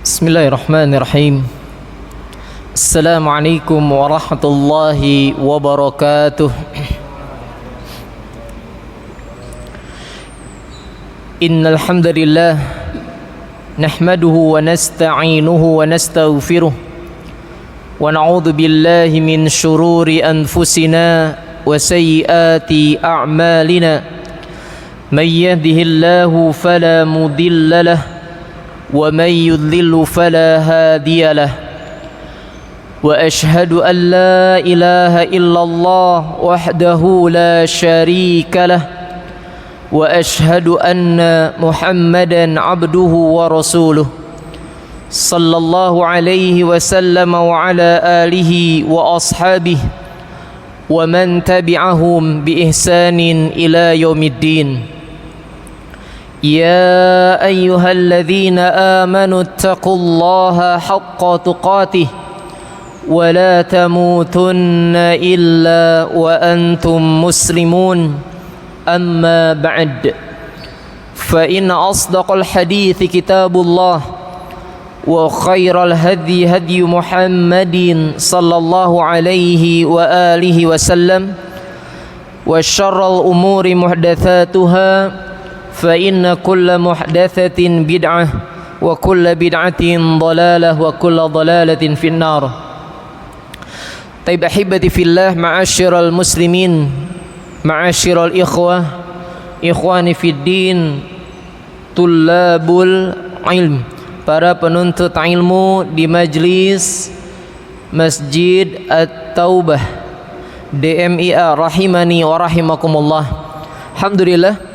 Bismillahirrahmanirrahim. Assalamualaikum warahmatullahi wabarakatuh. Innal hamdalillah nahmaduhu wa nasta'inuhu wa nastaghfiruh wa na'udzu billahi min shururi anfusina wa sayyiati a'malina. May yahdihillahu fala mudilla lahu wa may yudlil fala hadiya lah. Wa ashhadu an la ilaha illallah wahdahu la syarika lah wa ashhadu anna Muhammadan abduhu wa rasuluh sallallahu alaihi wasallam wa ala alihi wa ashabihi wa man tabi'ahum bi ihsanin ila yaumiddin. يا أيها الذين آمنوا اتقوا الله حق تقاته ولا تموتن إلا وأنتم مسلمون. أما بعد فإن أصدق الحديث كتاب الله وخير الهدي هدي محمد صلى الله عليه وآله وسلم وشر الأمور محدثاتها فإن كل محدثة بدعة وكل بدعة ضلالة وكل ضلالة في النار. طيب أحبتي في الله، معاشر المسلمين، معاشر الإخوة، إخواني في الدين، طلابul ilm, para penuntut ilmu di majlis Masjid At-Taubah DMIA rahimani wa rahimakumullah. Alhamdulillah,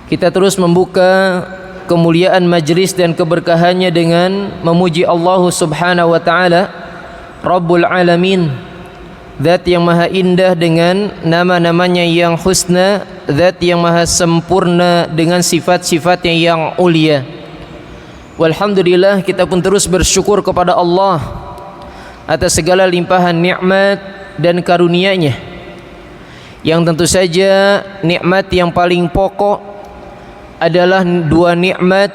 kita terus membuka kemuliaan majlis dan keberkahannya dengan memuji Allah Subhanahu wa taala, Rabbul Alamin, Zat yang maha indah dengan nama-namanya yang husna, Zat yang maha sempurna dengan sifat-sifatnya yang ulia. Walhamdulillah, kita pun terus bersyukur kepada Allah atas segala limpahan nikmat dan karunia-Nya, yang tentu saja nikmat yang paling pokok adalah dua nikmat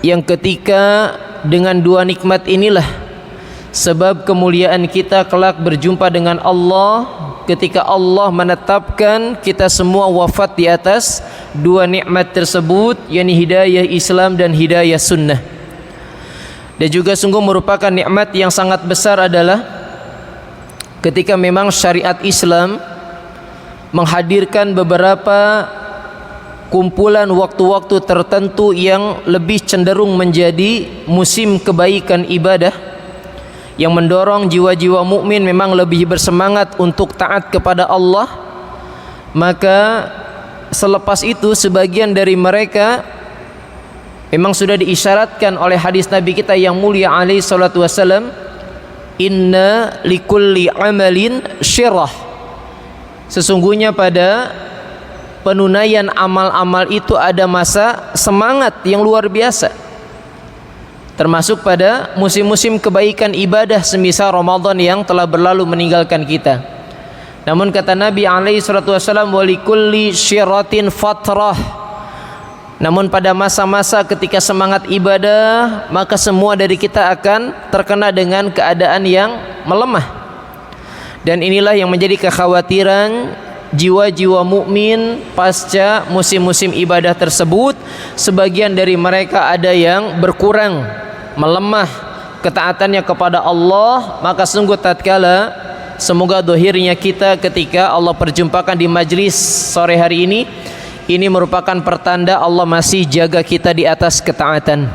yang ketika dengan dua nikmat inilah sebab kemuliaan kita kelak berjumpa dengan Allah, ketika Allah menetapkan kita semua wafat di atas dua nikmat tersebut, yakni hidayah Islam dan hidayah sunnah. Dan juga sungguh merupakan nikmat yang sangat besar adalah ketika memang syariat Islam menghadirkan beberapa kumpulan waktu-waktu tertentu yang lebih cenderung menjadi musim kebaikan ibadah, yang mendorong jiwa-jiwa mukmin memang lebih bersemangat untuk taat kepada Allah. Maka selepas itu sebagian dari mereka memang sudah diisyaratkan oleh hadis Nabi kita yang mulia alaihi salatu wasallam, inna likulli amalin syirah, sesungguhnya pada penunaian amal-amal itu ada masa semangat yang luar biasa, termasuk pada musim-musim kebaikan ibadah semisal Ramadan yang telah berlalu meninggalkan kita. Namun kata Nabi alaihi salatu wasallam, walikulli syiratin fatrah, namun pada masa-masa ketika semangat ibadah, maka semua dari kita akan terkena dengan keadaan yang melemah. Dan inilah yang menjadi kekhawatiran jiwa-jiwa mukmin pasca musim-musim ibadah tersebut. Sebagian dari mereka ada yang berkurang, melemah ketaatannya kepada Allah. Maka sungguh tatkala semoga dohirnya kita ketika Allah perjumpakan di majlis sore hari ini merupakan pertanda Allah masih jaga kita di atas ketaatan.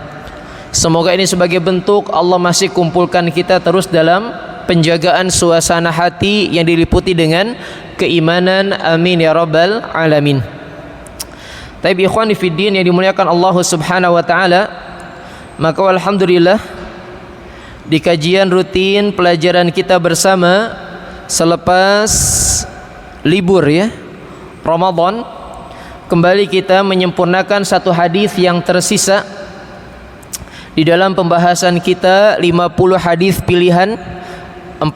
Semoga ini sebagai bentuk Allah masih kumpulkan kita terus dalam penjagaan suasana hati yang diliputi dengan keimanan. Amin ya rabbal alamin. Taib ikhwani fiddin yang dimuliakan Allah Subhanahu wa taala, maka alhamdulillah di kajian rutin pelajaran kita bersama selepas libur Ramadan, kembali kita menyempurnakan satu hadis yang tersisa di dalam pembahasan kita 50 hadis pilihan, 42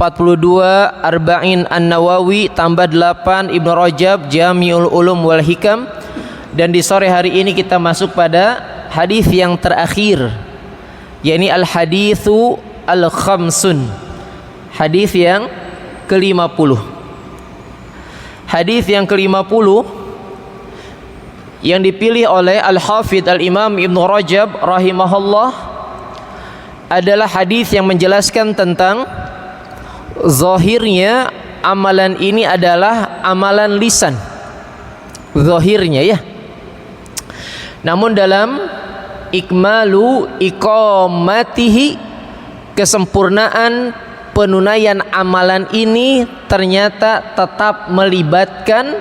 Arba'in An-Nawawi tambah 8 Ibnu Rajab Jami'ul Ulum wal Hikam. Dan di sore hari ini kita masuk pada hadis yang terakhir yakni al-haditsu al-khamsun, hadis yang ke-50. Hadis yang ke-50 yang dipilih oleh Al-Hafidz Al-Imam Ibnu Rajab rahimahullah adalah hadis yang menjelaskan tentang zahirnya amalan ini adalah amalan lisan, zahirnya ya. Namun dalam ikmalu iqamatihi, kesempurnaan penunaian amalan ini ternyata tetap melibatkan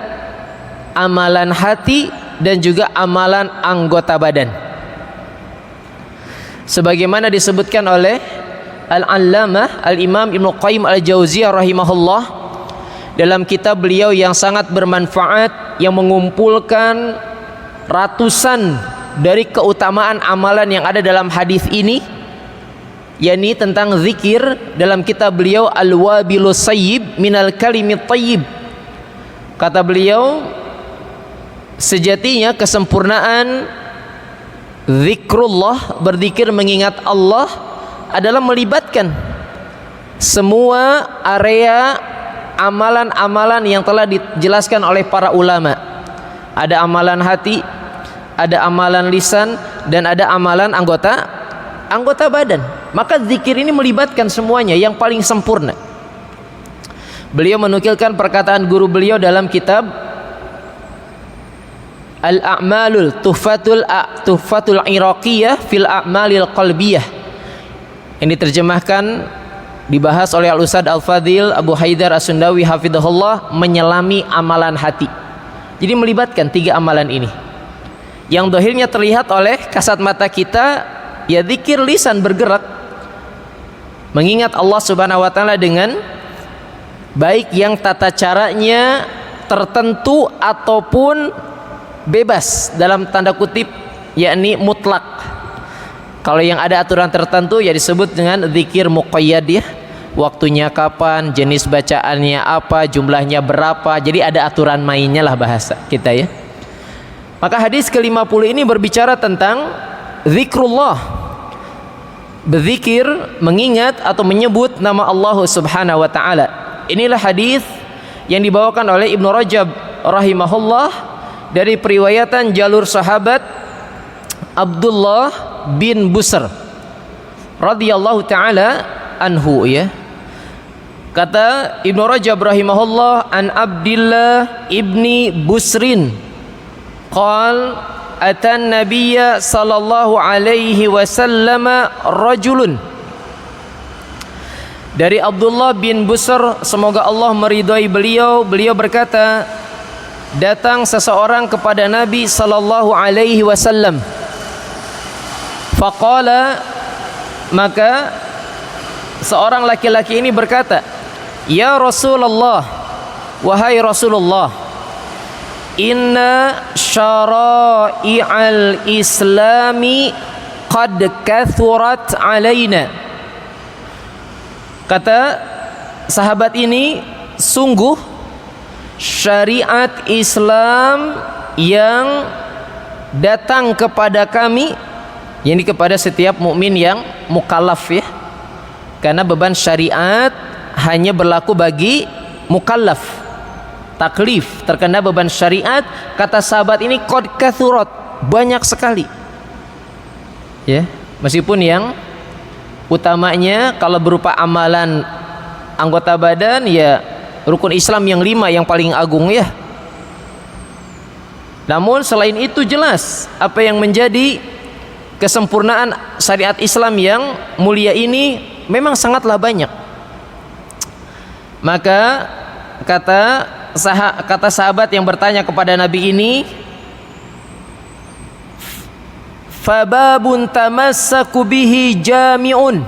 amalan hati dan juga amalan anggota badan, sebagaimana disebutkan oleh Al-Allamah Al-Imam Ibnu Qayyim Al-Jauziyah rahimahullah dalam kitab beliau yang sangat bermanfaat, yang mengumpulkan ratusan dari keutamaan amalan yang ada dalam hadis ini, yakni tentang zikir, dalam kitab beliau Al-Wabilus Sayyib minal Kalimit Thayyib. Kata beliau, sejatinya kesempurnaan zikrullah, berzikir mengingat Allah, adalah melibatkan semua area amalan-amalan yang telah dijelaskan oleh para ulama. Ada amalan hati, ada amalan lisan, dan ada amalan anggota badan. Maka zikir ini melibatkan semuanya yang paling sempurna. Beliau menukilkan perkataan guru beliau dalam kitab Al-A'malul Tuhfatul Iraqiyah fil A'malil Qalbiyah, yang diterjemahkan, dibahas oleh Al-Ustadz Al-Fadhil Abu Haidar As-Sundawi hafidhahullah, menyelami amalan hati. Jadi melibatkan 3 amalan ini yang dohirnya terlihat oleh kasat mata kita, ya zikir lisan bergerak mengingat Allah Subhanahu wa taala dengan baik yang tata caranya tertentu ataupun bebas dalam tanda kutip, yakni mutlak. Kalau yang ada aturan tertentu ya disebut dengan zikir muqayyad ya, waktunya kapan, jenis bacaannya apa, jumlahnya berapa, jadi ada aturan mainnya lah bahasa kita ya. Maka hadis ke-50 ini berbicara tentang zikrullah, berzikir mengingat atau menyebut nama Allah Subhanahu wa taala. Inilah hadis yang dibawakan oleh Ibnu Rajab rahimahullah dari periwayatan jalur sahabat Abdullah bin Busr radhiyallahu taala anhu ya. Kata Ibnu Rajab rahimahullah, an Abdillah ibni Busrin qal atan nabiyya sallallahu alaihi wasallam rajulun. Dari Abdullah bin Busr, semoga Allah meridhai beliau, beliau berkata, datang seseorang kepada Nabi sallallahu alaihi wasallam. Faqala, maka seorang laki-laki ini berkata, ya Rasulullah, wahai Rasulullah, inna syara'i'al islami qad kathurat alaina. Kata sahabat ini, sungguh syariat Islam yang datang kepada kami, yakni kepada setiap mukmin yang mukallaf ya, karena beban syariat hanya berlaku bagi mukallaf, taklif, terkena beban syariat. Kata sahabat ini, qad kathurat, banyak sekali ya, meskipun yang utamanya kalau berupa amalan anggota badan ya rukun Islam yang 5 yang paling agung ya. Namun selain itu jelas apa yang menjadi kesempurnaan syariat Islam yang mulia ini memang sangatlah banyak. Maka kata sahabat yang bertanya kepada Nabi ini, fababun tamassaku bihi jami'un.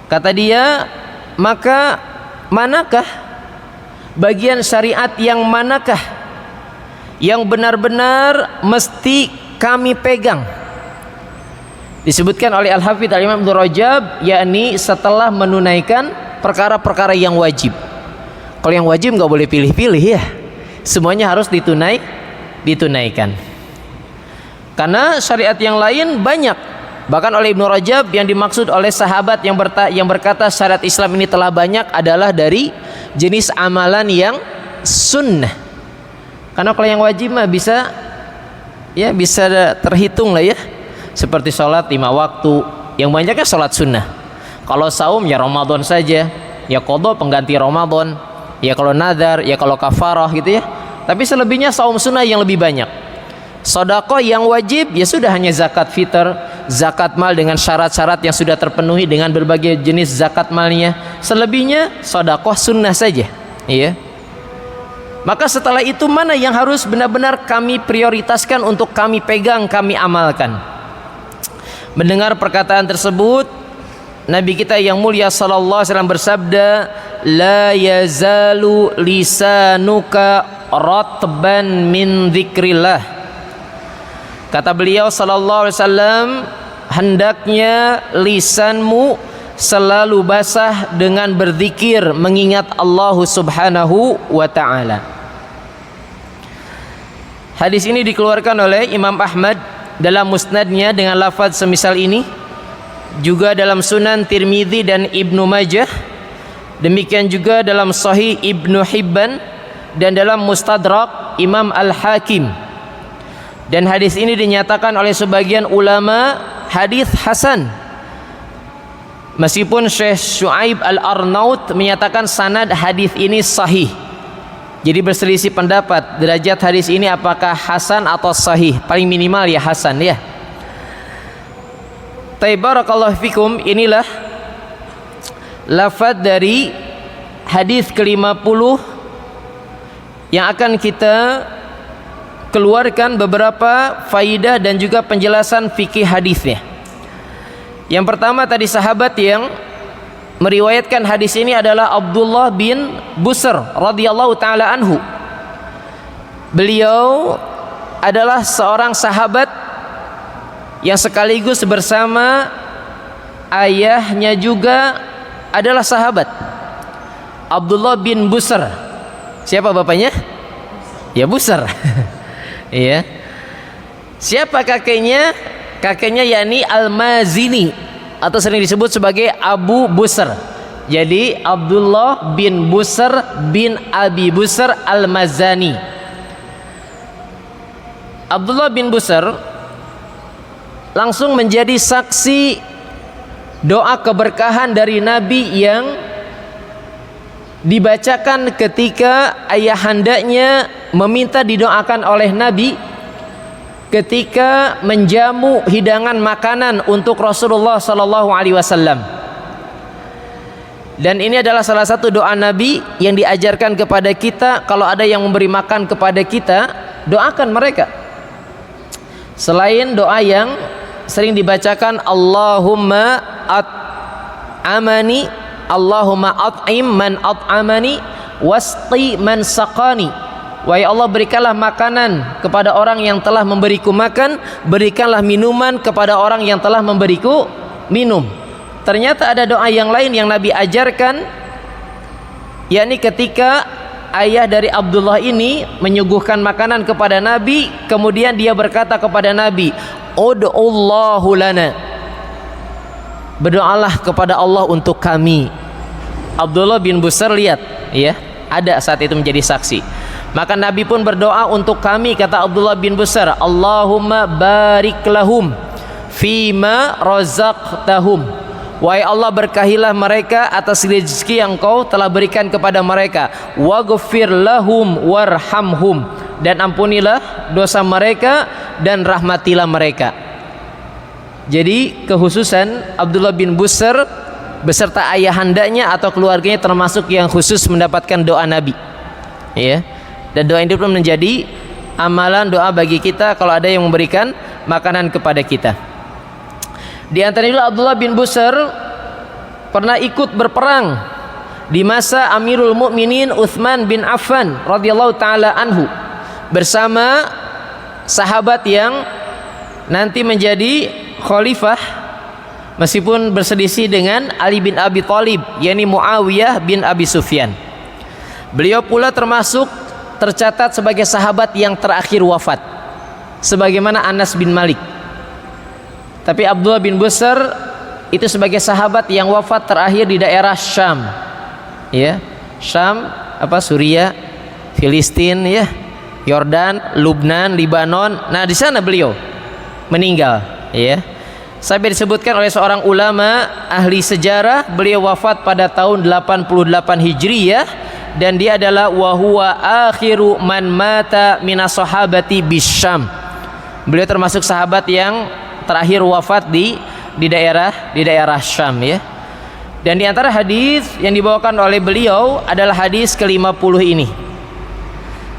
Kata dia, maka manakah bagian syariat yang manakah yang benar-benar mesti kami pegang? Disebutkan oleh Al-Hafidz Al-Imam Ibnu Rajab, yakni setelah menunaikan perkara-perkara yang wajib. Kalau yang wajib nggak boleh pilih-pilih ya, semuanya harus ditunaikan. Karena syariat yang lain banyak Bahkan oleh Ibnu Rajab yang dimaksud oleh sahabat yang berkata syarat Islam ini telah banyak adalah dari jenis amalan yang sunnah. Karena kalau yang wajib mah bisa terhitung lah ya. Seperti sholat 5 waktu, yang banyaknya sholat sunnah. Kalau saum ya Ramadan saja, ya qadha pengganti Ramadan, ya kalau nadar, ya kalau kafarah gitu ya. Tapi selebihnya saum sunnah yang lebih banyak. Sedekah yang wajib ya sudah hanya zakat fitr, zakat mal dengan syarat-syarat yang sudah terpenuhi dengan berbagai jenis zakat malnya. Selebihnya sedekah sunnah saja, ya. Maka setelah itu mana yang harus benar-benar kami prioritaskan untuk kami pegang, kami amalkan? Mendengar perkataan tersebut, Nabi kita yang mulia sallallahu alaihi wasallam bersabda, la yazalu lisanuka ratban min dzikrillah. Kata beliau sallallahu alaihi wasallam, hendaknya lisanmu selalu basah dengan berzikir mengingat Allah Subhanahu wa taala. Hadis ini dikeluarkan oleh Imam Ahmad dalam musnadnya dengan lafaz semisal ini, juga dalam Sunan Tirmidzi dan Ibnu Majah, demikian juga dalam Sahih Ibnu Hibban dan dalam Mustadrak Imam Al-Hakim. Dan hadis ini dinyatakan oleh sebagian ulama hadis hasan, meskipun Syekh Syuaib Al-Arnaut menyatakan sanad hadis ini sahih. Jadi berselisih pendapat derajat hadis ini apakah hasan atau sahih. Paling minimal ya hasan ya. Barakallahu fikum, inilah lafaz dari hadis ke-50 yang akan kita keluarkan beberapa faidah dan juga penjelasan fikih hadisnya. Yang pertama tadi sahabat yang meriwayatkan hadis ini adalah Abdullah bin Busr radhiyallahu taala anhu. Beliau adalah seorang sahabat yang sekaligus bersama ayahnya juga adalah sahabat. Abdullah bin Busr. Siapa bapaknya? Ya Busr. Iya. Siapa kakeknya? Kakeknya yakni Al-Mazini atau sering disebut sebagai Abu Busr. Jadi Abdullah bin Busr bin Abi Busr Al-Mazani. Abdullah bin Busr langsung menjadi saksi doa keberkahan dari Nabi yang dibacakan ketika ayahandanya meminta didoakan oleh Nabi ketika menjamu hidangan makanan untuk Rasulullah sallallahu alaihi wasallam. Dan ini adalah salah satu doa Nabi yang diajarkan kepada kita, kalau ada yang memberi makan kepada kita, doakan mereka. Selain doa yang sering dibacakan, Allahumma at'amani, Allahumma at'im man at'amani wasqi man saqani. Wahai Allah, berikanlah makanan kepada orang yang telah memberiku makan, berikanlah minuman kepada orang yang telah memberiku minum. Ternyata ada doa yang lain yang Nabi ajarkan, yakni ketika ayah dari Abdullah ini menyuguhkan makanan kepada Nabi, kemudian dia berkata kepada Nabi, ud'ullahu lana, berdoalah kepada Allah untuk kami. Abdullah bin Busr lihat ya, ada saat itu menjadi saksi. Maka Nabi pun berdoa untuk kami, kata Abdullah bin Busr, Allahumma barik lahum fima razaqtahum. Wahai Allah, berkahilah mereka atas rezeki yang Kau telah berikan kepada mereka. Waghfir lahum warhamhum, dan ampunilah dosa mereka dan rahmatilah mereka. Jadi kekhususan Abdullah bin Busr beserta ayahandanya atau keluarganya termasuk yang khusus mendapatkan doa Nabi. Ya. Dan doa ini pun menjadi amalan doa bagi kita kalau ada yang memberikan makanan kepada kita. Di antaranya Abdullah bin Busr pernah ikut berperang di masa Amirul Mukminin Utsman bin Affan radhiyallahu taala anhu bersama sahabat yang nanti menjadi khalifah, meskipun berselisih dengan Ali bin Abi Thalib, yakni Muawiyah bin Abi Sufyan. Beliau pula termasuk tercatat sebagai sahabat yang terakhir wafat, sebagaimana Anas bin Malik. Tapi Abdullah bin Busr itu sebagai sahabat yang wafat terakhir di daerah Syam. Ya, Syam Suriah, Filistin ya, Yordan, Lubnan, Libanon. Nah, di sana beliau meninggal ya. Sampai disebutkan oleh seorang ulama ahli sejarah, beliau wafat pada tahun 88 Hijriyah dan dia adalah wa huwa akhiru man mata minas sahabati bisyam. Beliau termasuk sahabat yang terakhir wafat di daerah Syam ya. Dan di antara hadis yang dibawakan oleh beliau adalah hadis ke-50 ini.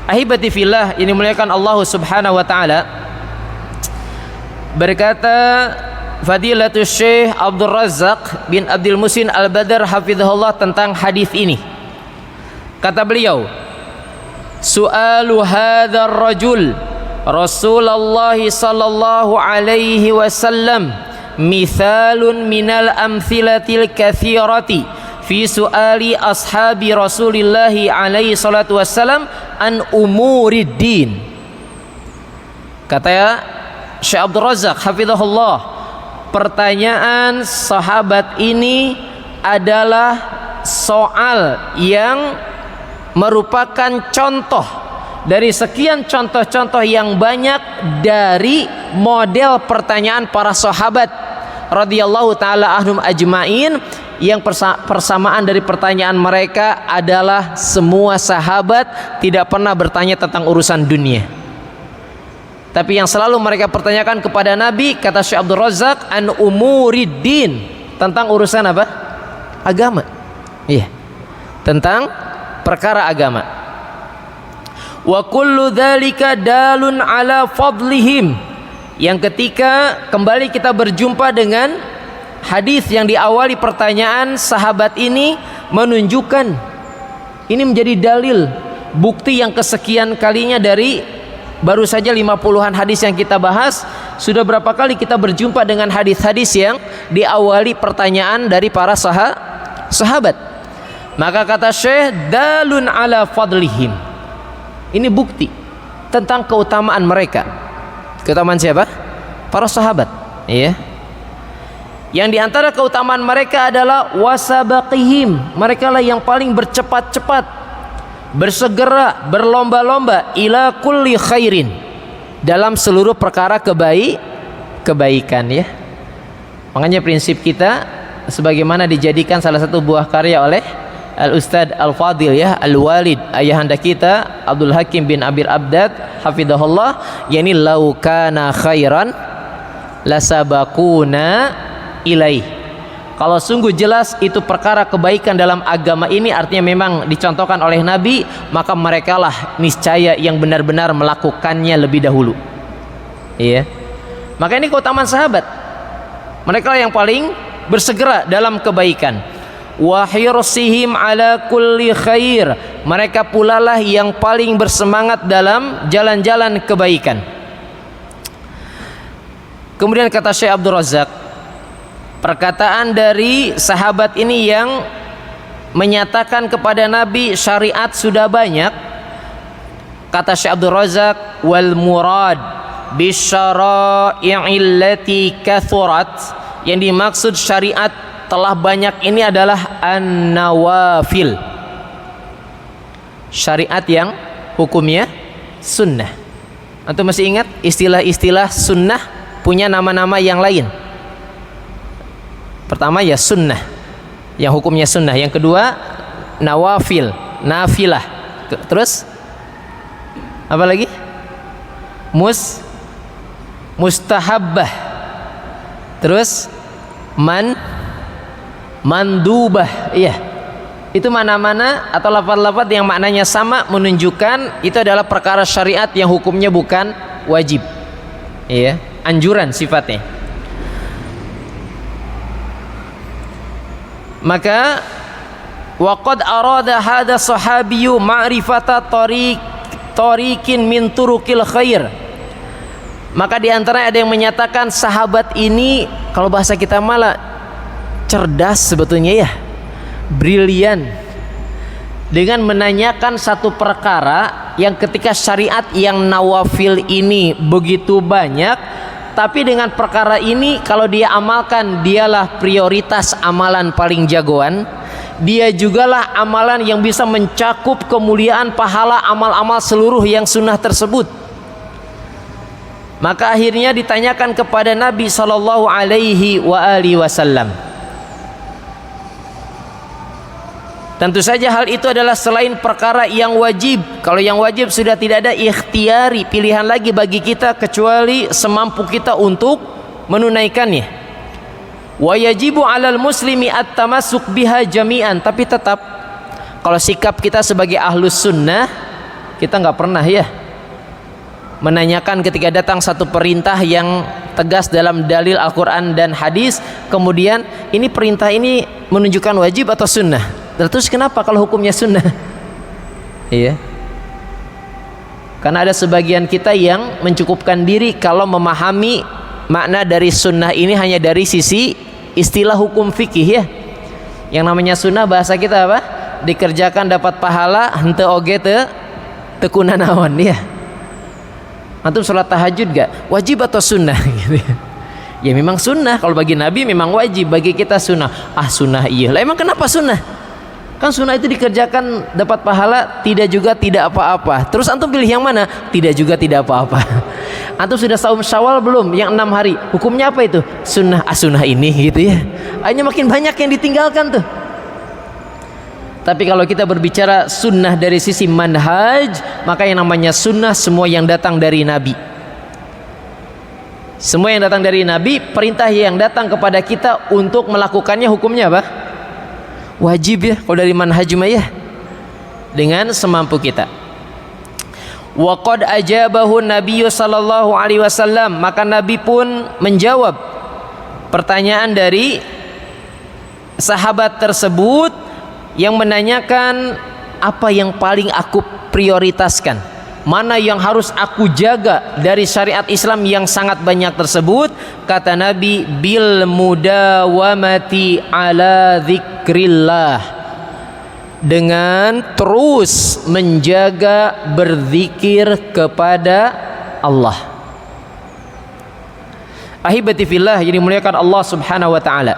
Ahibati fillah, ini muliakan Allah Subhanahu wa taala. Berkata Fadilatul Syekh Abdul Razzaq bin Abdul Muhsin Al-Badr hafizahullah tentang hadis ini. Kata beliau, su'alu hadzal rajul Rasulullah sallallahu alaihi wasallam mithalun minal amthilatil katsirati fi su'ali ashabi Rasulillah alaihi salatu wassalam an umuriddin. Kata Syekh Abdul Razzaq hafizahullah, pertanyaan sahabat ini adalah soal yang merupakan contoh dari sekian contoh-contoh yang banyak dari model pertanyaan para sahabat radhiyallahu taala anhum ajmain, yang persamaan dari pertanyaan mereka adalah semua sahabat tidak pernah bertanya tentang urusan dunia. Tapi yang selalu mereka pertanyakan kepada Nabi, kata Syekh Abdul Razzaq, an umuriddin, tentang urusan apa? Agama. Iya. Tentang perkara agama. Wa kullu dzalika dalun ala fadlihim. Yang ketika kembali kita berjumpa dengan hadis yang diawali pertanyaan sahabat ini, menunjukkan ini menjadi dalil, bukti yang kesekian kalinya dari baru saja 50-an hadis yang kita bahas. Sudah berapa kali kita berjumpa dengan hadis-hadis yang diawali pertanyaan dari para sahabat. Maka kata Syekh, dalun ala fadlihim, ini bukti tentang keutamaan mereka. Keutamaan siapa? Para sahabat. Iya. Yang diantara keutamaan mereka adalah wasabaqihim, mereka lah yang paling bercepat-cepat, bersegera, berlomba-lomba ila kulli khairin, dalam seluruh perkara kebaikan ya. Makanya prinsip kita sebagaimana dijadikan salah satu buah karya oleh Al-Ustadz Al-Fadil ya, Al-Walid, ayahanda kita Abdul Hakim bin Abir Abdad hafidhahullah, yakni lau kana khairan lasabaquna ilaih. Kalau sungguh jelas itu perkara kebaikan dalam agama ini, artinya memang dicontohkan oleh Nabi, maka merekalah niscaya yang benar-benar melakukannya lebih dahulu. Iya. Maka ini keutamaan sahabat. Mereka yang paling bersegera dalam kebaikan. Wa hirsihim ala kulli khair, mereka pula lah yang paling bersemangat dalam jalan-jalan kebaikan. Kemudian kata Syekh Abdul Razzaq, perkataan dari sahabat ini yang menyatakan kepada Nabi syariat sudah banyak. Kata Syekh Abdul Razzaq, wal murad bisyara'i'il lati kathurat, yang dimaksud syariat telah banyak ini adalah an-nawafil, syariat yang hukumnya sunnah. Antum masih ingat istilah-istilah sunnah punya nama-nama yang lain? Pertama ya sunnah, yang hukumnya sunnah. Yang kedua nawafil, nafilah. Terus apa lagi? Mustahabbah. Terus mandubah. Iya. Itu mana-mana atau lafaz-lafaz yang maknanya sama, menunjukkan itu adalah perkara syariat yang hukumnya bukan wajib. Iya, anjuran sifatnya. Maka waqad arada hadha sahabiyyu ma'rifata tariqin min turukil khair. Maka di antara ada yang menyatakan sahabat ini, kalau bahasa kita malah cerdas sebetulnya ya, brilian, dengan menanyakan satu perkara yang ketika syariat yang nawafil ini begitu banyak, tapi dengan perkara ini kalau dia amalkan, dialah prioritas amalan paling jagoan. Dia jugalah amalan yang bisa mencakup kemuliaan pahala amal-amal seluruh yang sunnah tersebut. Maka akhirnya ditanyakan kepada Nabi sallallahu alaihi wasallam. Tentu saja hal itu adalah selain perkara yang wajib. Kalau yang wajib sudah tidak ada ikhtiari, pilihan lagi bagi kita kecuali semampu kita untuk menunaikannya. Wa yajibu 'alal muslimi at-tamassuk biha jami'an. Tapi tetap kalau sikap kita sebagai ahlus sunnah, kita nggak pernah ya menanyakan ketika datang satu perintah yang tegas dalam dalil Al-Quran dan hadis, kemudian ini perintah ini menunjukkan wajib atau sunnah. Terus kenapa kalau hukumnya sunnah? Iya. Karena ada sebagian kita yang mencukupkan diri kalau memahami makna dari sunnah ini hanya dari sisi istilah hukum fikih ya. Yang namanya sunnah bahasa kita apa? Dikerjakan dapat pahala, henteu oge teu kunanaon ya. Antum sholat tahajud gak? Wajib atau sunnah? Ya memang sunnah. Kalau bagi Nabi memang wajib, bagi kita sunnah. Ah sunnah iya. Lah emang kenapa sunnah? Kan sunnah itu dikerjakan dapat pahala, tidak juga tidak apa-apa. Terus antum pilih yang mana? Tidak juga tidak apa-apa. Antum sudah saum Syawal belum? Yang 6 hari. Hukumnya apa itu? Sunnah. Ah sunnah ini gitu ya. Akhirnya makin banyak yang ditinggalkan tuh. Tapi kalau kita berbicara sunnah dari sisi manhaj, maka yang namanya sunnah semua yang datang dari Nabi. Semua yang datang dari Nabi, perintah yang datang kepada kita untuk melakukannya hukumnya apa? Wajib ya. Kalau dari manhaj mah ya, dengan semampu kita. Wa qad ajabahu Nabi sallallahu alaihi wasallam, maka Nabi pun menjawab pertanyaan dari sahabat tersebut yang menanyakan apa yang paling aku prioritaskan, mana yang harus aku jaga dari syariat Islam yang sangat banyak tersebut. Kata Nabi, bil mudawamati ala dzikrillah, dengan terus menjaga berzikir kepada Allah. Ahibati fillah, yang dimuliakan Allah subhanahu wa ta'ala,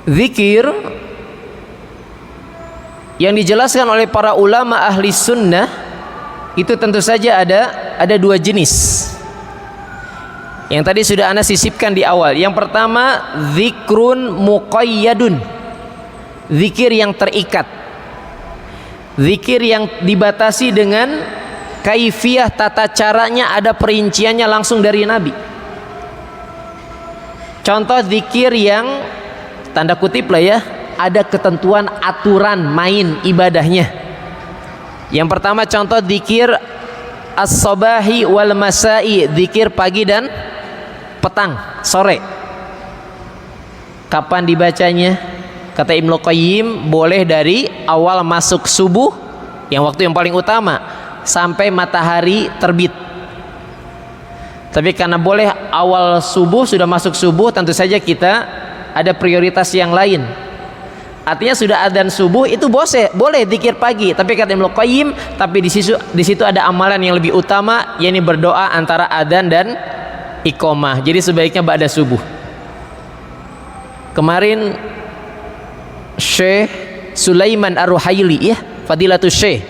zikir yang dijelaskan oleh para ulama ahli sunnah itu tentu saja ada dua jenis. Yang tadi sudah ana sisipkan di awal. Yang pertama, zikrun muqayyadun, zikir yang terikat, zikir yang dibatasi dengan kaifiyah, tata caranya ada perinciannya langsung dari Nabi. Contoh zikir yang tanda kutip lah ya, ada ketentuan aturan main ibadahnya. Yang pertama contoh zikir as-sabahi wal masai, zikir pagi dan petang, sore. Kapan dibacanya? Kata Ibnu Qayyim, boleh dari awal masuk subuh, yang waktu yang paling utama, sampai matahari terbit. Tapi karena boleh awal subuh, sudah masuk subuh, tentu saja kita ada prioritas yang lain. Artinya sudah adzan subuh itu boleh zikir pagi, tapi kata Ibnu Qayyim, tapi di situ ada amalan yang lebih utama, yakni berdoa antara adzan dan iqamah. Jadi sebaiknya ba'da subuh. Kemarin Syekh Sulaiman Ar-Ruhaili ya, Fadilatul Syekh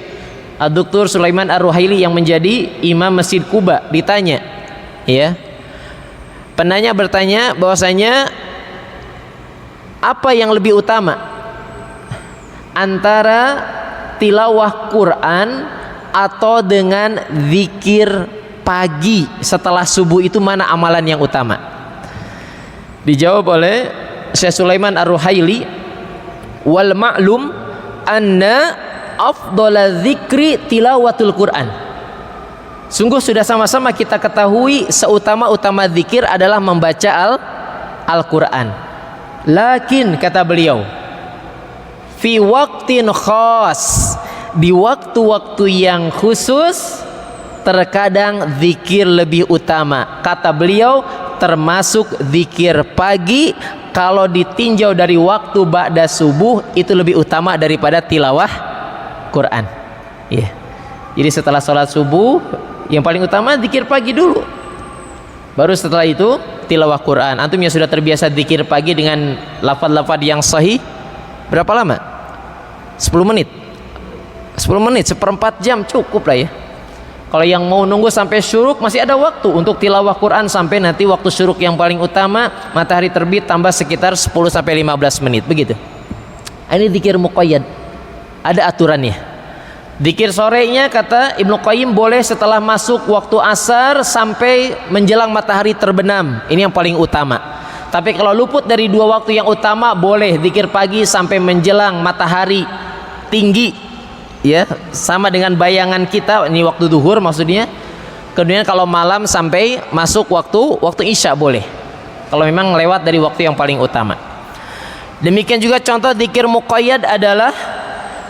Dr. Sulaiman Ar-Ruhaili yang menjadi imam Masjid Kuba ditanya ya. Penanya bertanya bahwasanya apa yang lebih utama antara tilawah Quran atau dengan zikir pagi setelah subuh, itu mana amalan yang utama? Dijawab oleh Syekh Sulaiman Ar-Ruhaili, wal ma'lum anna afdhala dzikri tilawatul Quran. Sungguh sudah sama-sama kita ketahui seutama-utama zikir adalah membaca Al-Quran. Lakin kata beliau, fi waqtin khas, di waktu-waktu yang khusus terkadang zikir lebih utama. Kata beliau termasuk zikir pagi, kalau ditinjau dari waktu ba'da subuh itu lebih utama daripada tilawah Quran. Yeah. Jadi setelah sholat subuh Yang paling utama zikir pagi dulu. Baru setelah itu tilawah Quran. Antum yang sudah terbiasa zikir pagi dengan lafaz-lafaz yang sahih, berapa lama? 10 menit. 10 menit, seperempat jam cukup lah ya. Kalau yang mau nunggu sampai syuruk masih ada waktu untuk tilawah Quran sampai nanti waktu syuruk yang paling utama, matahari terbit tambah sekitar 10 sampai 15 menit begitu. Ini zikir muqayyad. Ada aturannya. Zikir sorenya kata Ibnu Qayyim boleh setelah masuk waktu asar sampai menjelang matahari terbenam. Ini yang paling utama. Tapi kalau luput dari dua waktu yang utama boleh zikir pagi sampai menjelang matahari tinggi. Ya, sama dengan bayangan kita, ini waktu zuhur maksudnya. Kemudian kalau malam sampai masuk waktu Isya boleh. Kalau memang lewat dari waktu yang paling utama. Demikian juga contoh zikir muqayyad adalah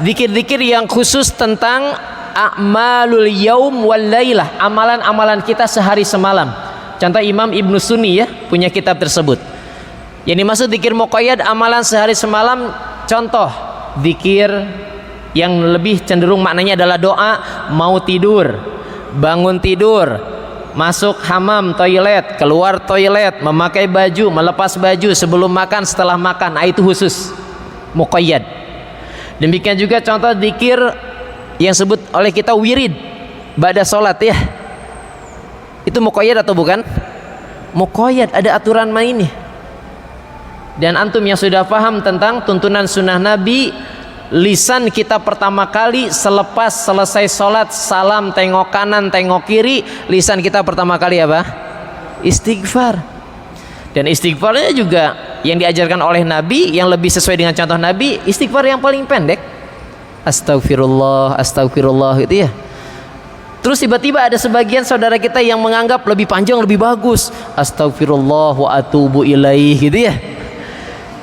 zikir-zikir yang khusus tentang a'malul yaum wal lailah, amalan-amalan kita sehari semalam. Contoh Imam Ibnu Sunni ya, punya kitab tersebut. Yang dimaksud zikir muqayyad amalan sehari semalam, contoh zikir yang lebih cenderung maknanya adalah doa mau tidur, bangun tidur, masuk hamam, toilet, keluar toilet, memakai baju, melepas baju, sebelum makan, setelah makan. Itu khusus muqayyad. Demikian juga contoh zikir yang sebut oleh kita wirid ba'da salat ya. Itu muqayyad atau bukan? Muqayyad, ada aturan mainnya. Dan antum yang sudah paham tentang tuntunan sunnah Nabi, lisan kita pertama kali selepas selesai sholat, salam, tengok kanan, tengok kiri, lisan kita pertama kali apa? Istighfar. Dan istighfarnya juga yang diajarkan oleh Nabi, yang lebih sesuai dengan contoh Nabi, istighfar yang paling pendek, astagfirullah, astagfirullah gitu ya. Terus tiba-tiba ada sebagian saudara kita yang menganggap lebih panjang lebih bagus, astagfirullah wa atubu ilaih gitu ya.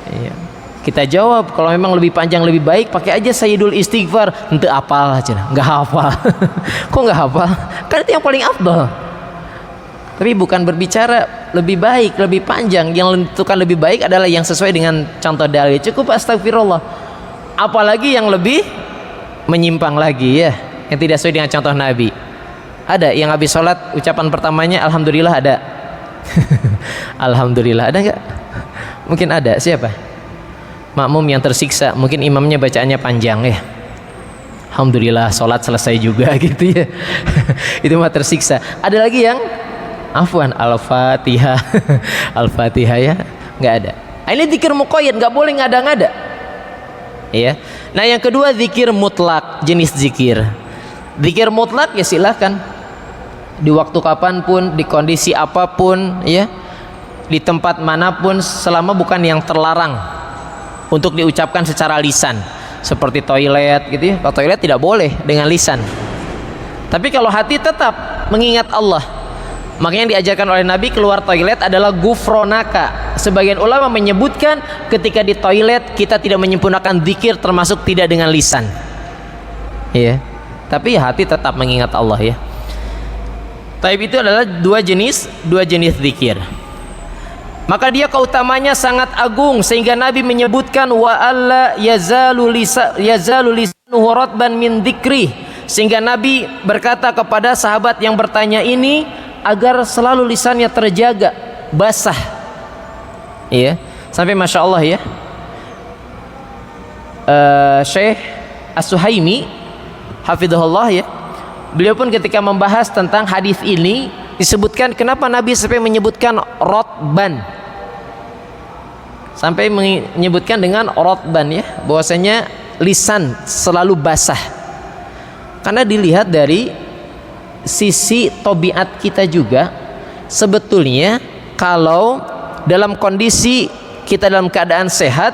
Iya. Kita jawab, kalau memang lebih panjang lebih baik pakai aja sayyidul istighfar. Ente apal aja, nggak hafal. Kok nggak hafal? Kan itu yang paling afdal. Tapi bukan berbicara lebih baik, lebih panjang. Yang menentukan lebih baik adalah yang sesuai dengan contoh dalil. Cukup astagfirullah. Apalagi yang lebih menyimpang lagi ya, yang tidak sesuai dengan contoh Nabi. Ada yang habis sholat ucapan pertamanya alhamdulillah, ada. Alhamdulillah, ada nggak? Mungkin ada. Siapa? Makmum yang tersiksa, mungkin imamnya bacaannya panjang ya. Alhamdulillah sholat selesai juga gitu ya. Itu mah tersiksa. Ada lagi yang afwan, al-fatihah. Al-fatihah ya, nggak ada. Ini zikir muqayyad, nggak boleh ngada-ngada ya. Nah yang kedua zikir mutlak, jenis zikir. Zikir mutlak ya silahkan di waktu kapanpun, di kondisi apapun ya, di tempat manapun, selama bukan yang terlarang untuk diucapkan secara lisan, seperti toilet gitu ya. Kalau toilet tidak boleh dengan lisan, tapi kalau hati tetap mengingat Allah. Makanya yang diajarkan oleh Nabi keluar toilet adalah gufronaka. Sebagian ulama menyebutkan ketika di toilet kita tidak menyempurnakan zikir, termasuk tidak dengan lisan ya, tapi hati tetap mengingat Allah ya. Taib itu adalah dua jenis zikir. Maka dia keutamanya sangat agung sehingga Nabi menyebutkan wa alla yazalu lisanuhu ratban min dzikri, sehingga Nabi berkata kepada sahabat yang bertanya ini agar selalu lisannya terjaga basah ya. Sampai Masya Allah ya, Syekh As-Suhaimi hafidhahullah ya, beliau pun ketika membahas tentang hadis ini disebutkan kenapa Nabi sampai menyebutkan rotban, sampai menyebutkan dengan rotban ya, bahwasanya lisan selalu basah. Karena dilihat dari sisi tabiat kita juga, sebetulnya kalau dalam kondisi kita dalam keadaan sehat,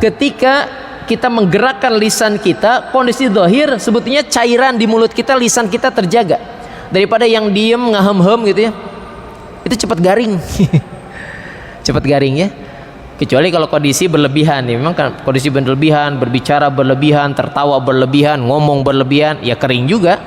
ketika kita menggerakkan lisan kita, kondisi zahir sebetulnya cairan di mulut kita, lisan kita terjaga, daripada yang diem ngahem-hem gitu ya, itu cepat garing. Cepat garing ya. Kecuali kalau kondisi berlebihan ya, memang kan kondisi berlebihan, berbicara berlebihan, tertawa berlebihan, ngomong berlebihan, ya kering juga.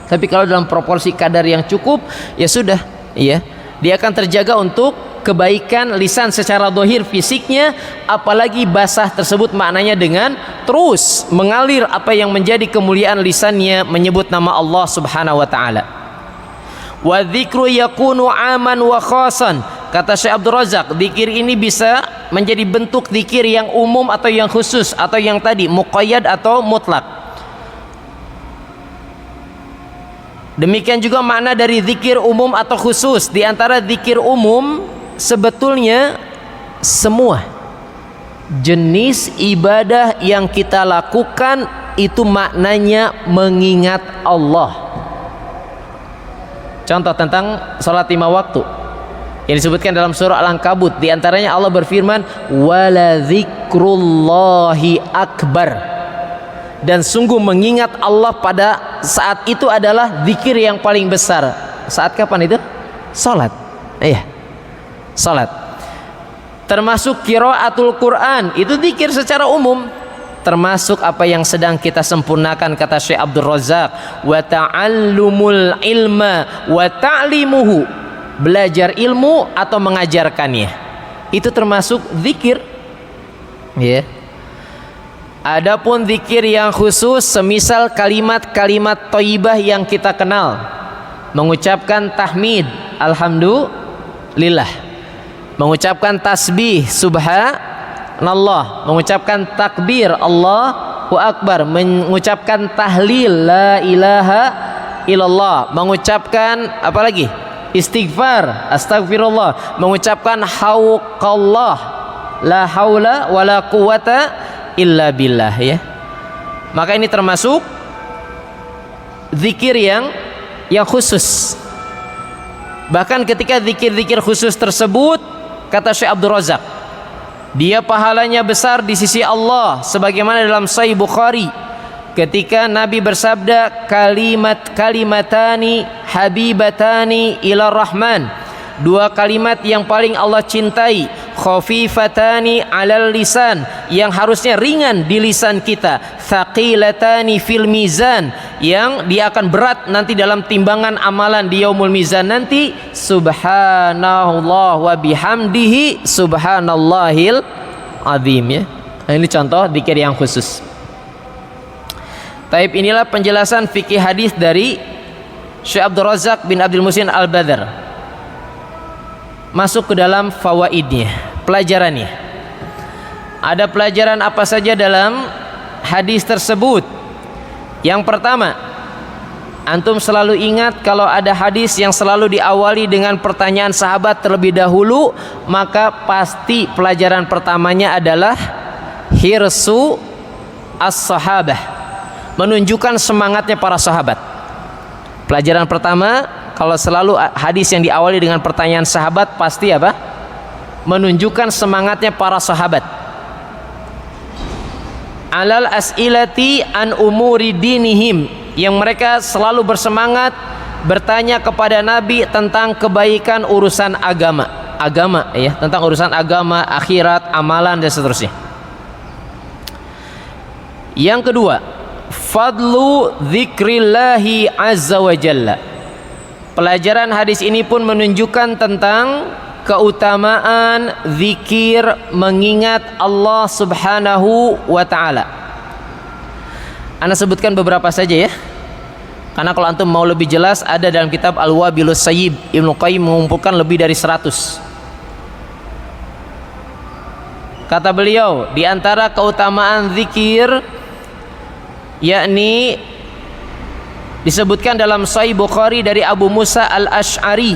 Tapi kalau dalam proporsi kadar yang cukup, ya sudah ya, dia akan terjaga untuk kebaikan lisan secara zahir fisiknya. Apalagi basah tersebut maknanya dengan terus mengalir apa yang menjadi kemuliaan lisannya, menyebut nama Allah Subhanahu wa taala Wa dzikru yakunu aman wa khasan. Kata Syekh Abdul Razak, zikir ini bisa menjadi bentuk zikir yang umum atau yang khusus, atau yang tadi muqayyad atau mutlak. Demikian juga makna dari zikir umum atau khusus. Di antara zikir umum sebetulnya semua jenis ibadah yang kita lakukan itu maknanya mengingat Allah. Contoh tentang salat 5 waktu yang disebutkan dalam surah Al-Ankabut, di antaranya Allah berfirman wala dzikrullahi akbar, dan sungguh mengingat Allah pada saat itu adalah zikir yang paling besar. Saat kapan itu? Salat. Iya, salat. Termasuk qiraatul Quran, itu zikir secara umum, termasuk apa yang sedang kita sempurnakan. Kata Syekh Abdul Razak, wa ta'allumul ilma wa ta'limuhu, belajar ilmu atau mengajarkannya, itu termasuk zikir, ya. Adapun zikir yang khusus semisal kalimat-kalimat thayyibah yang kita kenal, mengucapkan tahmid alhamdulillah, mengucapkan tasbih subhanallah, mengucapkan takbir Allahu akbar, mengucapkan tahlil la ilaha illallah, mengucapkan apa lagi? Istighfar astagfirullah, mengucapkan hauqallah la haula wala quwata illa billah, ya. Maka ini termasuk zikir yang khusus. Bahkan ketika zikir-zikir khusus tersebut, kata Syekh Abdul Razak, dia pahalanya besar di sisi Allah, sebagaimana dalam Sahih Bukhari ketika Nabi bersabda kalimatani habibatani ila rahman, 2 kalimat yang paling Allah cintai, khafifatani alal lisan, yang harusnya ringan di lisan kita, thaqilatani fil mizan, yang dia akan berat nanti dalam timbangan amalan di yaumul mizan nanti, subhanallah wa bihamdihi subhanallahil azim, ya. Nah, ini contoh zikir yang khusus. Taib, inilah penjelasan fikih hadis dari Syekh Abdul Razak bin Abdul Muhsin Al-Badr. Masuk ke dalam fawaidnya, pelajarannya. Ada pelajaran apa saja dalam hadis tersebut? Yang pertama, antum selalu ingat kalau ada hadis yang selalu diawali dengan pertanyaan sahabat terlebih dahulu, maka pasti pelajaran pertamanya adalah hirsu as-sahabah, menunjukkan semangatnya para sahabat. Pelajaran pertama, kalau selalu hadis yang diawali dengan pertanyaan sahabat, pasti apa? Menunjukkan semangatnya para sahabat. Alal as'ilati an umuri dinihim, yang mereka selalu bersemangat bertanya kepada Nabi tentang kebaikan urusan agama, ya, tentang urusan agama, akhirat, amalan dan seterusnya. Yang kedua, fadlu dzikrillahi azza wa jalla. Pelajaran hadis ini pun menunjukkan tentang keutamaan zikir mengingat Allah subhanahu wa ta'ala. Ana sebutkan beberapa saja, ya, karena kalau antum mau lebih jelas ada dalam kitab Al-Wabilus Sayyib, Ibnu Qayyim mengumpulkan lebih dari 100. Kata beliau, di antara keutamaan zikir, yakni disebutkan dalam Sahih Bukhari dari Abu Musa Al-Asy'ari,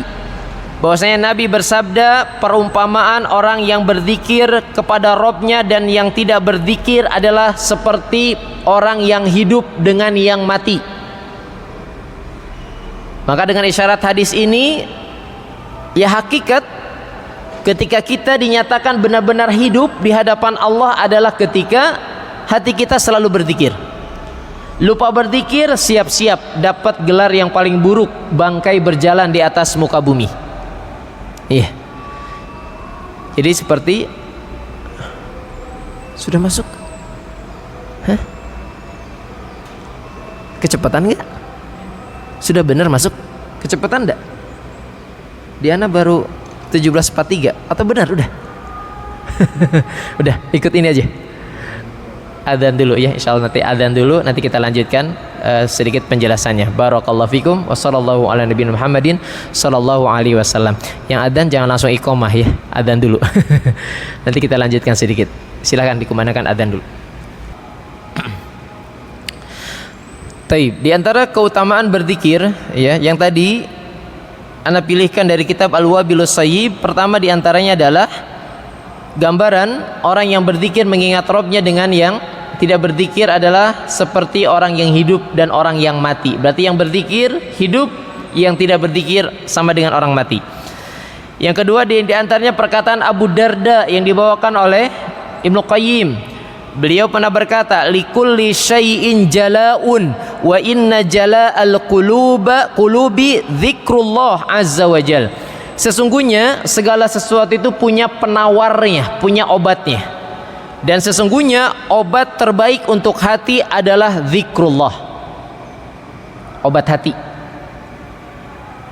bahwasanya Nabi bersabda, perumpamaan orang yang berzikir kepada Rabb-nya dan yang tidak berzikir adalah seperti orang yang hidup dengan yang mati. Maka dengan isyarat hadis ini, ya, hakikat ketika kita dinyatakan benar-benar hidup di hadapan Allah adalah ketika hati kita selalu berzikir. Lupa berzikir, siap-siap dapat gelar yang paling buruk, bangkai berjalan di atas muka bumi. Iya. Jadi seperti sudah masuk. Hah? Kecepatan enggak? Sudah benar masuk? Kecepatan enggak? Diana baru 17.43 atau benar udah? Udah, ikut ini aja. adzan dulu ya, insyaallah nanti adzan dulu, nanti kita lanjutkan sedikit penjelasannya. Barakallahu fikum wa sallallahu ala nabiyina Muhammadin sallallahu alaihi wasallam. Yang adzan jangan langsung iqamah ya, adzan dulu. Nanti kita lanjutkan sedikit. Silakan dikumandangkan adzan dulu. Taib, di antara keutamaan berzikir ya, yang tadi Anda pilihkan dari kitab Al-Wabilus Sayyib, pertama di antaranya adalah gambaran orang yang berzikir mengingat Rabbnya dengan yang tidak berzikir adalah seperti orang yang hidup dan orang yang mati. Berarti yang berzikir hidup, yang tidak berzikir sama dengan orang mati. Yang kedua di antaranya perkataan Abu Darda yang dibawakan oleh Ibnu Qayyim. Beliau pernah berkata, likulli syai'in jala'un wa inna jala'al qulubi dzikrullah azza wa jal. Sesungguhnya segala sesuatu itu punya penawarnya, punya obatnya. Dan sesungguhnya obat terbaik untuk hati adalah zikrullah. Obat hati.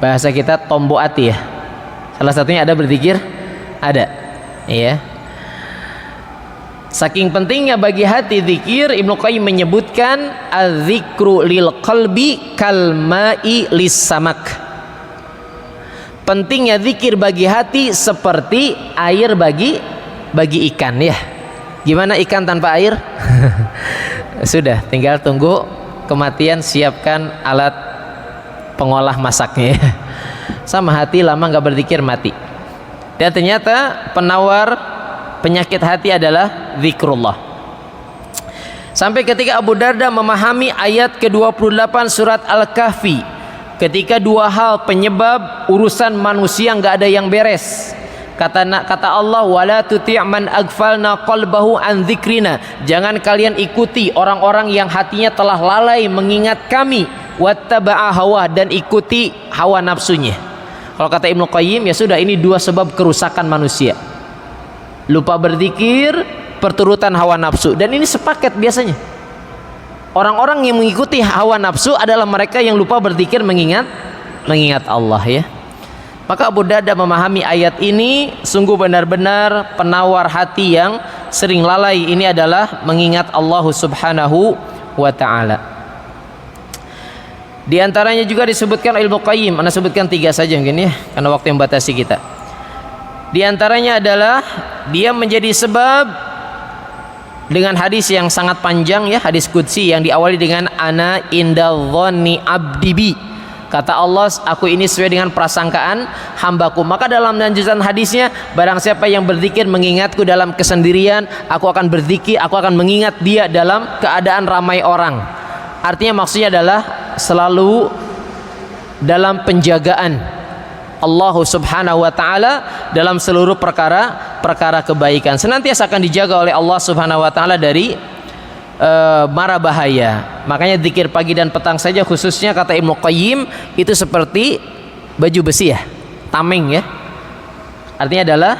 Bahasa kita tombo hati ya. Salah satunya ada berzikir, ada. Iya. Saking pentingnya bagi hati zikir, Ibnu Qayyim menyebutkan az-zikru lil qalbi kal ma'i lis samak. Pentingnya zikir bagi hati seperti air bagi ikan ya. Gimana ikan tanpa air? Sudah, tinggal tunggu kematian, siapkan alat pengolah masaknya ya. Sama hati, lama nggak berzikir mati. Dan ternyata penawar penyakit hati adalah zikrullah. Sampai ketika Abu Darda memahami ayat ke-28 surat Al-Kahfi, ketika dua hal penyebab urusan manusia nggak ada yang beres. Kata Allah, wala tuti' man aghfalna qalbahu an dzikrina. Jangan kalian ikuti orang-orang yang hatinya telah lalai mengingat kami, wattaba'a hawa, dan ikuti hawa nafsunya. Kalau kata Ibnu Qayyim, ya sudah, ini dua sebab kerusakan manusia. Lupa berzikir, perturutan hawa nafsu, dan ini sepaket biasanya. Orang-orang yang mengikuti hawa nafsu adalah mereka yang lupa berzikir mengingat Allah ya. Maka Abu Darda memahami ayat ini, sungguh benar-benar penawar hati yang sering lalai ini adalah mengingat Allah Subhanahu wa ta'ala. Di antaranya juga disebutkan Ibnu Qayyim, Anda sebutkan 3 saja mungkin ya, karena waktu yang membatasi kita. Di antaranya adalah dia menjadi sebab dengan hadis yang sangat panjang ya, hadis qudsi yang diawali dengan ana indal dhanni abdi bi. Kata Allah, aku ini sesuai dengan prasangkaan hambaku. Maka dalam lanjutan hadisnya, barang siapa yang berzikir mengingatku dalam kesendirian, aku akan berzikir, aku akan mengingat dia dalam keadaan ramai orang. Artinya maksudnya adalah selalu dalam penjagaan Allah Subhanahu wa ta'ala dalam seluruh perkara kebaikan. Senantiasa akan dijaga oleh Allah Subhanahu wa ta'ala dari mara bahaya. Makanya zikir pagi dan petang saja khususnya kata Ibnu Qayyim itu seperti baju besi ya, tameng ya. Artinya adalah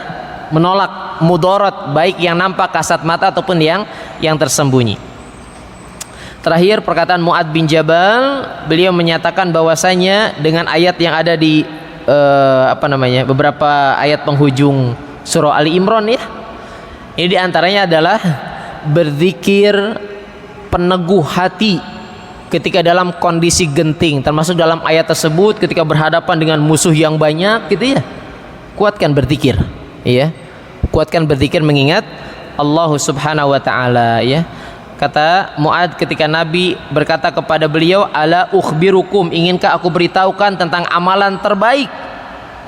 menolak mudarat baik yang nampak kasat mata ataupun yang tersembunyi. Terakhir perkataan Mu'ad bin Jabal, beliau menyatakan bahwasanya dengan ayat yang ada di beberapa ayat penghujung surah Ali Imran ya. Ini diantaranya adalah berzikir peneguh hati ketika dalam kondisi genting, termasuk dalam ayat tersebut ketika berhadapan dengan musuh yang banyak gitu ya. Kuatkan berzikir ya. Kuatkan berzikir mengingat Allah Subhanahu wa ta'ala ya. Kata Mu'ad ketika Nabi berkata kepada beliau, ala ukhbirukum, inginkah aku beritahukan tentang amalan terbaik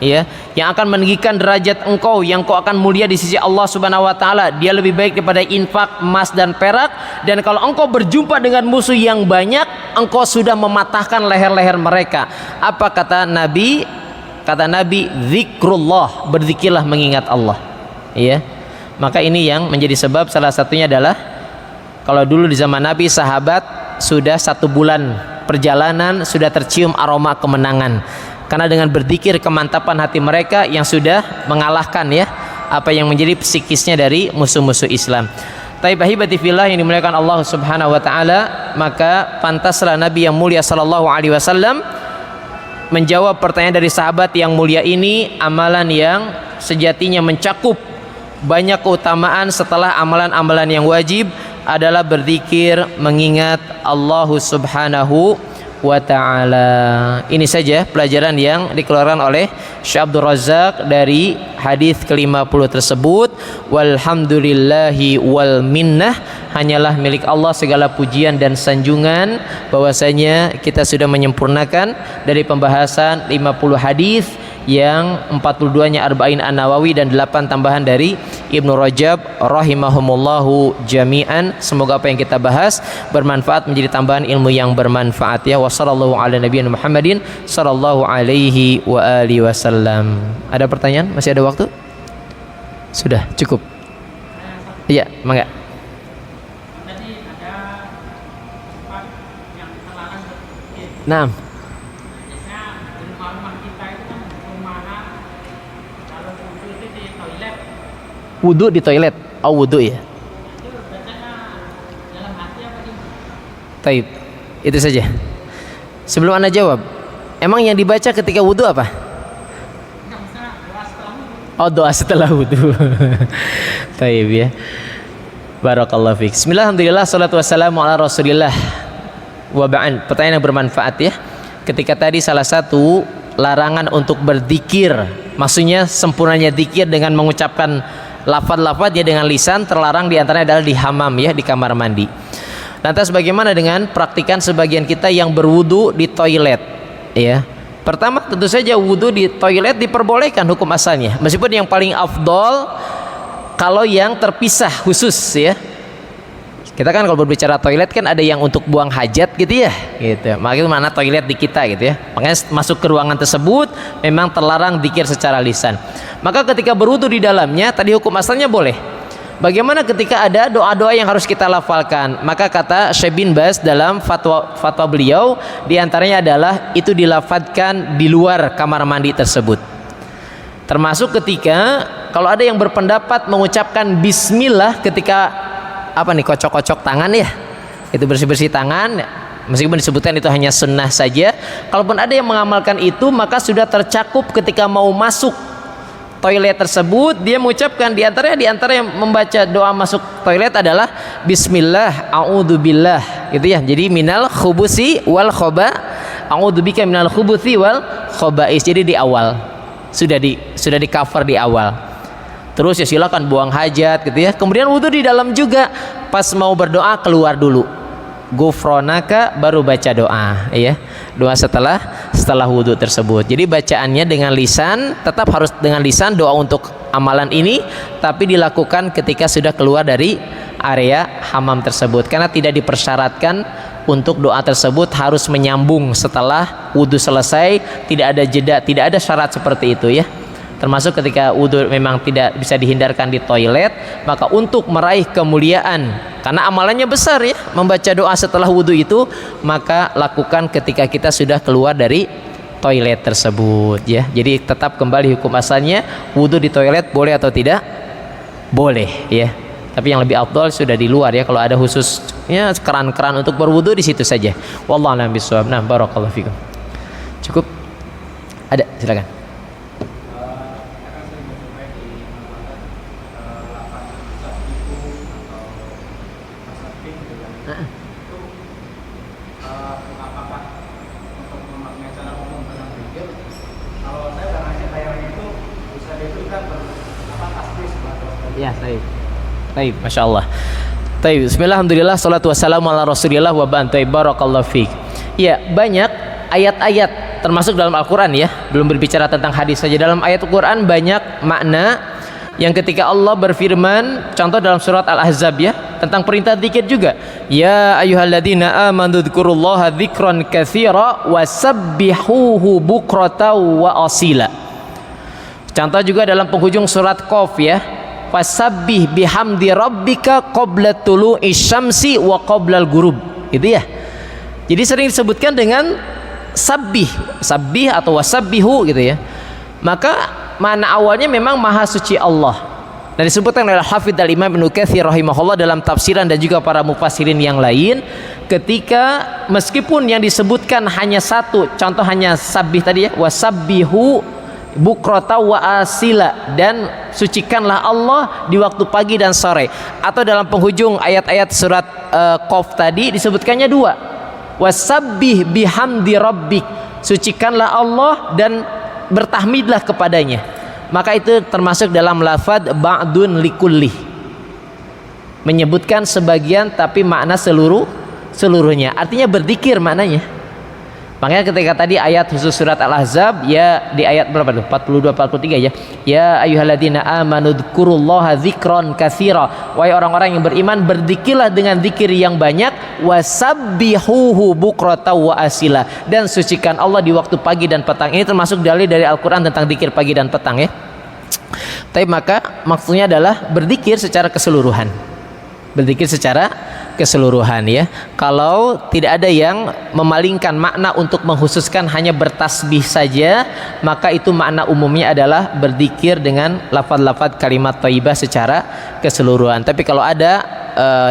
ya, yang akan meninggikan derajat engkau, yang kau akan mulia di sisi Allah Subhanahu wa ta'ala. Dia lebih baik daripada infak emas dan perak, dan kalau engkau berjumpa dengan musuh yang banyak, engkau sudah mematahkan leher-leher mereka. Apa kata Nabi? Kata Nabi, zikrullah, berzikirlah mengingat Allah ya. Maka ini yang menjadi sebab, salah satunya adalah kalau dulu di zaman Nabi, sahabat sudah 1 bulan perjalanan sudah tercium aroma kemenangan, karena dengan berzikir kemantapan hati mereka yang sudah mengalahkan ya apa yang menjadi psikisnya dari musuh-musuh Islam. Taib ahibati fillah yang dimuliakan Allah Subhanahu wa ta'ala, maka pantaslah Nabi yang mulia sallallahu alaihi wasallam menjawab pertanyaan dari sahabat yang mulia ini, amalan yang sejatinya mencakup banyak keutamaan setelah amalan-amalan yang wajib, adalah berzikir mengingat Allah Subhanahu wa ta'ala. Ini saja pelajaran yang dikeluarkan oleh Syekh Abdul Razak dari hadis ke-50 tersebut. Walhamdulillahi wal minnah, hanyalah milik Allah segala pujian dan sanjungan, bahwasanya kita sudah menyempurnakan dari pembahasan 50 hadis yang 42-nya Arba'in An-Nawawi dan 8 tambahan dari Ibnu Rajab rahimahumullahu jami'an. Semoga apa yang kita bahas bermanfaat, menjadi tambahan ilmu yang bermanfaat ya. Wassallallahu ala nabiyina Muhammadin sallallahu alaihi wa alihi wasallam. Ada pertanyaan? Masih ada waktu? Sudah cukup. Iya, mangga. Tadi ada tempat yang terlarang berpikir. Nah, Biasanya di rumah-rumah kita itu kan rumahan, kalau wudhu itu di toilet. wudu di toilet. Oh, wudu ya. Itu bacanya dalam hati apa di mulut? Taib. Itu saja. Sebelum Anda jawab, emang yang dibaca ketika wudu apa? Enggak, misalnya doa setelah wudhu. Oh, doa setelah wudu. Taib ya. Barakallahu fiik. Bismillah, alhamdulillah, salatu wassalamu ala rasulillah. Wa ba'an. Pertanyaan yang bermanfaat ya. Ketika tadi salah satu larangan untuk berzikir, maksudnya sempurnanya zikir dengan mengucapkan lafaz-lafaz ya dengan lisan, terlarang diantaranya adalah di hammam ya, di kamar mandi. Lantas bagaimana dengan praktikan sebagian kita yang berwudu di toilet ya? Pertama, tentu saja wudu di toilet diperbolehkan hukum asalnya, meskipun yang paling afdol kalau yang terpisah khusus ya. Kita kan kalau berbicara toilet kan ada yang untuk buang hajat gitu ya, gitu. Makanya mana toilet di kita gitu ya. Makanya masuk ke ruangan tersebut memang terlarang zikir secara lisan. Maka ketika berwudu di dalamnya tadi hukum asalnya boleh. Bagaimana ketika ada doa-doa yang harus kita lafalkan? Maka kata Syekh bin Baz dalam fatwa beliau, diantaranya adalah itu dilafadzkan di luar kamar mandi tersebut. Termasuk ketika kalau ada yang berpendapat mengucapkan bismillah ketika apa nih, kocok-kocok tangan ya, itu bersih-bersih tangan, meskipun disebutkan itu hanya sunnah saja. Kalaupun ada yang mengamalkan itu, maka sudah tercakup ketika mau masuk toilet tersebut dia mengucapkan diantara yang membaca doa masuk toilet adalah bismillah a'udzubillah gitu ya. Jadi minal khubusi wal khoba, a'udzubika minal khubusi wal khobais. Jadi di awal sudah di cover di awal. Terus ya silakan buang hajat gitu ya. Kemudian wudu di dalam juga, pas mau berdoa keluar dulu gufronaka, baru baca doa ya, doa setelah wudu tersebut. Jadi bacaannya dengan lisan, tetap harus dengan lisan doa untuk amalan ini, tapi dilakukan ketika sudah keluar dari area hammam tersebut, karena tidak dipersyaratkan untuk doa tersebut harus menyambung setelah wudu selesai. Tidak ada jeda, tidak ada syarat seperti itu ya. Termasuk ketika wudu memang tidak bisa dihindarkan di toilet, maka untuk meraih kemuliaan, karena amalannya besar ya, membaca doa setelah wudu itu, maka lakukan ketika kita sudah keluar dari toilet tersebut ya. Jadi tetap kembali hukum asalnya, wudu di toilet boleh atau tidak? Boleh ya. Tapi yang lebih afdal sudah di luar ya. Kalau ada khususnya keran-keran untuk berwudu, di situ saja. Wallahu a'lam bishawab. Nah, barakallahu fikum. Cukup? Ada, silakan. Ya, baik, masya Allah. Baik, bismillah, alhamdulillah, salatu wassalamu ala rasulillah wa ba'd. Barakallahu fiik. Ya, banyak ayat-ayat termasuk dalam Al-Quran ya, belum berbicara tentang hadis saja. Dalam ayat Al-Quran banyak makna yang ketika Allah berfirman, contoh dalam surat Al-Ahzab ya, tentang perintah zikir juga. Ya ayyuhalladzina amanu dzkurullaha dzikran katsira wasabbihuhu bukratan wa asila. Contoh juga dalam penghujung surat Qaf ya, fasabbih bihamdi rabbika qabla tulu'i syamsi wa qablal ghurub. Itu ya. Jadi sering disebutkan dengan sabbih atau wasabbihu gitu ya. Maka makna awalnya memang maha suci Allah. Dan disebutkan oleh Hafidz Al-Imam Ibnu Katsir rahimahullah dalam tafsiran dan juga para mufassirin yang lain, ketika meskipun yang disebutkan hanya satu, contoh hanya sabbih tadi ya, wasabbihu bukrata wa asila, dan sucikanlah Allah di waktu pagi dan sore. Atau dalam penghujung ayat-ayat surat Qaf tadi disebutkannya dua, wasabbih bihamdi rabbik, sucikanlah Allah dan bertahmidlah kepadanya. Maka itu termasuk dalam lafaz ba'dun likulli, menyebutkan sebagian tapi makna seluruhnya, artinya berzikir maknanya. Makanya ketika tadi ayat khusus surat Al-Ahzab, ya di ayat berapa tuh? 42 43 ya. Ya ayyuhalladzina amanu dzkurullaha dzikran katsira. Wahai orang-orang yang beriman, berzikirlah dengan zikir yang banyak, wasabbihuhu bukratan wa asila, dan sucikan Allah di waktu pagi dan petang. Ini termasuk dalil dari Al-Qur'an tentang zikir pagi dan petang ya. Tapi maka maksudnya adalah berzikir secara keseluruhan. Berzikir secara keseluruhan ya. Kalau tidak ada yang memalingkan makna untuk mengkhususkan hanya bertasbih saja, maka itu makna umumnya adalah berzikir dengan lafaz-lafaz kalimat thayyibah secara keseluruhan. Tapi kalau ada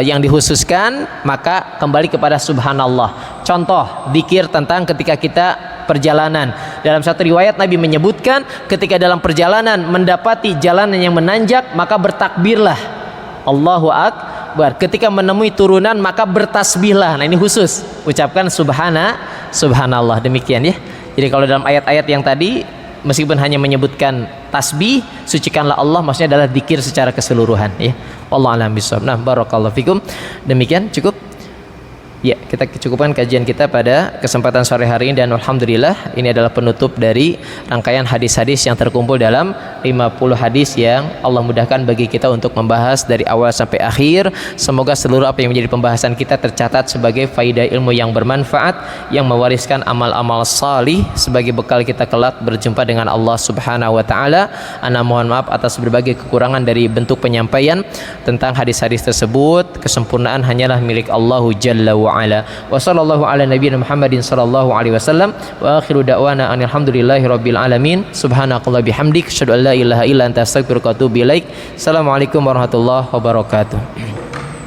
yang dikhususkan, maka kembali kepada subhanallah. Contoh zikir tentang ketika kita perjalanan. Dalam satu riwayat Nabi menyebutkan ketika dalam perjalanan mendapati jalanan yang menanjak, maka bertakbirlah Allahu akbar. Ketika menemui turunan, maka bertasbihlah. Nah ini khusus, ucapkan subhanallah. Demikian ya. Jadi kalau dalam ayat-ayat yang tadi meskipun hanya menyebutkan tasbih, sucikanlah Allah, maksudnya adalah zikir secara keseluruhan ya. Wallahu a'lam bishawab. Nah, barakallahu fikum. Demikian cukup. Ya, kita cukupkan kajian kita pada kesempatan sore hari ini, dan alhamdulillah ini adalah penutup dari rangkaian hadis-hadis yang terkumpul dalam 50 hadis yang Allah mudahkan bagi kita untuk membahas dari awal sampai akhir. Semoga seluruh apa yang menjadi pembahasan kita tercatat sebagai faidah ilmu yang bermanfaat, yang mewariskan amal-amal salih sebagai bekal kita kelak berjumpa dengan Allah Subhanahu wa taala. Ana mohon maaf atas berbagai kekurangan dari bentuk penyampaian tentang hadis-hadis tersebut. Kesempurnaan hanyalah milik Allah Jalla wa ala. Wa sallallahu ala nabiyina Muhammadin sallallahu alaihi wasallam, wa akhiru da'wana alhamdulillahi rabbil alamin. Subhanakallah bihamdik, asyhadu an la ilaha illa anta astaghfiruka wa atubu ilaik. Assalamualaikum warahmatullahi wabarakatuh.